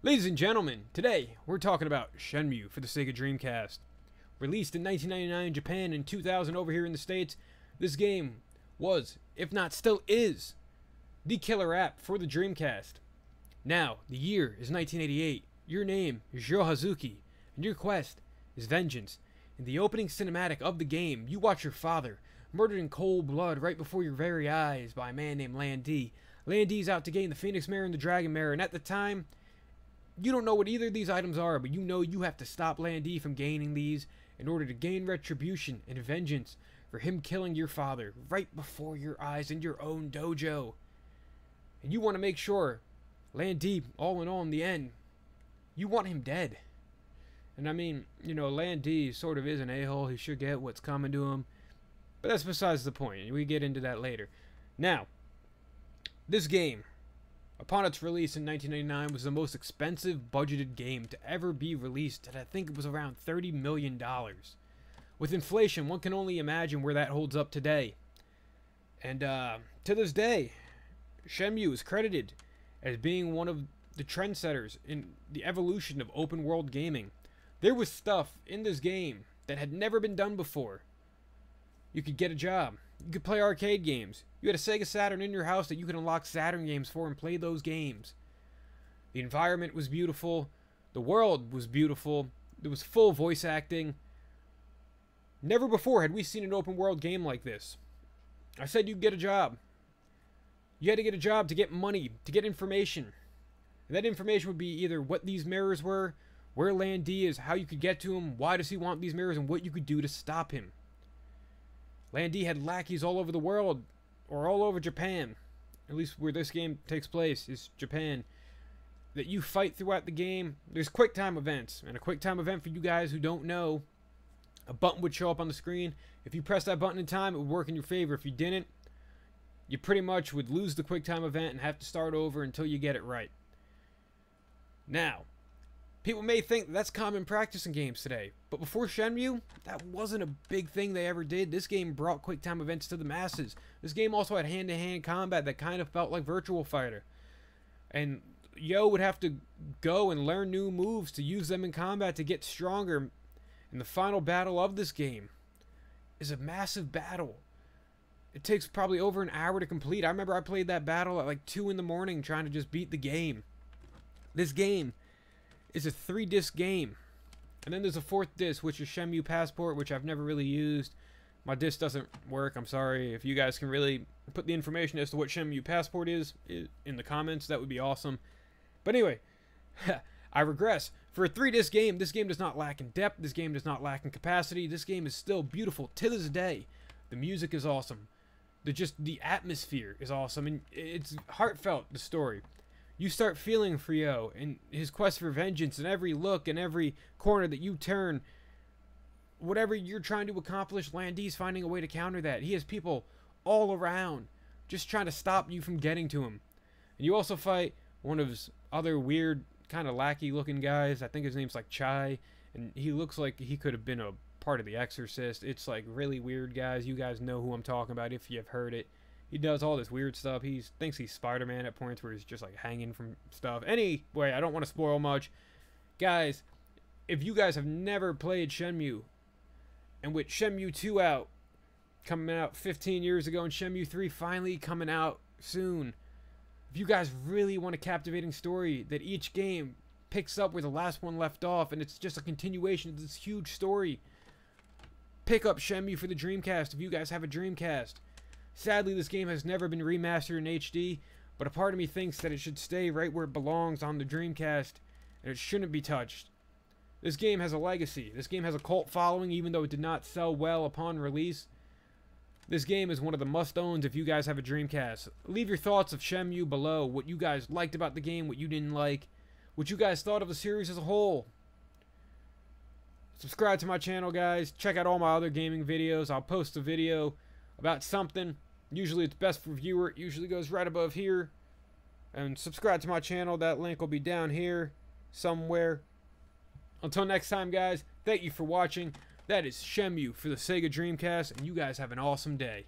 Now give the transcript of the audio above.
Ladies and gentlemen, today we're talking about Shenmue for the Sega Dreamcast. Released in 1999 in Japan and 2000 over here in the States, this game was, if not still is, the killer app for the Dreamcast. Now, the year is 1988, your name is Ryo Hazuki, and your quest is vengeance. In the opening cinematic of the game, you watch your father murdered in cold blood right before your very eyes by a man named Lan Di. Lan Di's out to gain the Phoenix Mirror and the Dragon Mirror, and at the time, you don't know what either of these items are, but you know you have to stop Lan Di from gaining these in order to gain retribution and vengeance for him killing your father right before your eyes in your own dojo. And you want to make sure Lan Di, all in all, in the end, you want him dead. And I mean, you know, Lan Di sort of is an a-hole. He should get what's coming to him. But that's besides the point. We get into that later. Now, this game, upon its release in 1999, was the most expensive budgeted game to ever be released, and I think it was around $30 million. With inflation, one can only imagine where that holds up today. And to this day, Shenmue is credited as being one of the trendsetters in the evolution of open world gaming. There was stuff in this game that had never been done before. You could get a job. You could play arcade games. You had a Sega Saturn in your house that you could unlock Saturn games for and play those games. The environment was beautiful. The world was beautiful. It was full voice acting. Never before had we seen an open world game like this. I said you'd get a job. You had to get a job to get money, to get information. And that information would be either what these mirrors were, where Lan Di is, how you could get to him, why does he want these mirrors, and what you could do to stop him. Lan Di had lackeys all over the world, or all over Japan, at least where this game takes place is Japan, that you fight throughout the game. There's quick time events, and a quick time event for you guys who don't know, a button would show up on the screen. If you press that button in time, it would work in your favor. If you didn't, you pretty much would lose the quick time event and have to start over until you get it right. Now, people may think that's common practice in games today, but before Shenmue, that wasn't a big thing they ever did. This game brought quick time events to the masses. This game also had hand-to-hand combat that kind of felt like Virtual Fighter. And Yo would have to go and learn new moves to use them in combat to get stronger. And the final battle of this game is a massive battle. It takes probably over an hour to complete. I remember I played that battle at like 2 in the morning trying to just beat the game. This game is a 3-disc game. And then there's a 4th disc, which is Shenmue Passport, which I've never really used. My disc doesn't work. I'm sorry. If you guys can really put the information as to what Shenmue Passport is in the comments, that would be awesome. But anyway, I regress. For a 3-disc game, this game does not lack in depth. This game does not lack in capacity. This game is still beautiful to this day. The music is awesome. The atmosphere is awesome. And it's heartfelt, the story. You start feeling for Yo and his quest for vengeance, and every look and every corner that you turn, whatever you're trying to accomplish, Lan Di's finding a way to counter that. He has people all around just trying to stop you from getting to him. And you also fight one of his other weird, kind of lackey looking guys. I think his name's like Chai, and he looks like he could have been a part of The Exorcist. It's like really weird guys. You guys know who I'm talking about if you've heard it. He does all this weird stuff. He thinks he's Spider-Man at points where he's just like hanging from stuff. Anyway, I don't want to spoil much. Guys, if you guys have never played Shenmue, and with Shenmue 2 out, coming out 15 years ago, and Shenmue 3 finally coming out soon, if you guys really want a captivating story that each game picks up where the last one left off, and it's just a continuation of this huge story, pick up Shenmue for the Dreamcast if you guys have a Dreamcast. Sadly, this game has never been remastered in HD, but a part of me thinks that it should stay right where it belongs on the Dreamcast, and it shouldn't be touched. This game has a legacy. This game has a cult following, even though it did not sell well upon release. This game is one of the must-owns if you guys have a Dreamcast. Leave your thoughts of Shenmue below, what you guys liked about the game, what you didn't like, what you guys thought of the series as a whole. Subscribe to my channel, guys. Check out all my other gaming videos. I'll post a video about something. Usually it's best for viewer. It usually goes right above here. And subscribe to my channel. That link will be down here somewhere. Until next time, guys, thank you for watching. That is Shenmue for the Sega Dreamcast, and you guys have an awesome day.